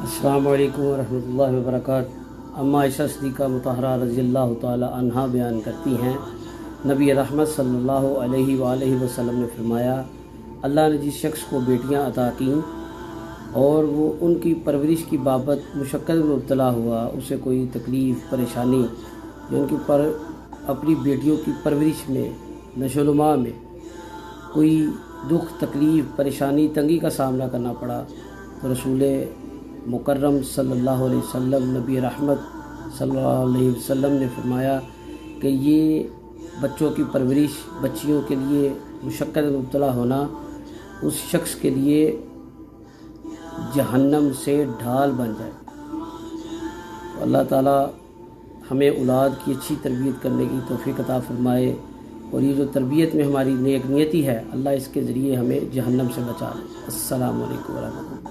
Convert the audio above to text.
अस्सलामु अलैकुम वरहमतुल्लाहि वबरकातुहू। अम्मा आयशा सिद्दीक़ा मुतहरा रज़ियल्लाहु ताला अन्हा बयान करती हैं, नबी रहमत सल्लल्लाहु अलैहि वसल्लम ने फरमाया, अल्लाह ने जिस शख्स को बेटियां अता कीं और वो उनकी परवरिश की बाबत मुशक्क़त में मुब्तला हुआ, उसे कोई तकलीफ़ परेशानी या उनकी अपनी बेटियों की परवरिश में नशोनुमा में कोई दुख तकलीफ़ परेशानी तंगी का सामना करना पड़ा, तो रसूल मुकर्रम सल्लल्लाहु अलैहि वसल्लम नबी रहमत सल्लल्लाहु अलैहि वसल्लम ने फरमाया कि ये बच्चों की परवरिश, बच्चियों के लिए मुशक्क़त में मुब्तला होना उस शख्स के लिए जहन्नम से ढाल बन जाए। तो अल्लाह ताला हमें औलाद की अच्छी तरबियत करने की तौफ़ीक़ अता फ़रमाए, और ये जो तरबियत में हमारी नेक नियति है, अल्लाह इसके ज़रिए हमें जहन्नम से बचा ले। अस्सलामु अलैकुम वरहमतुल्लाह।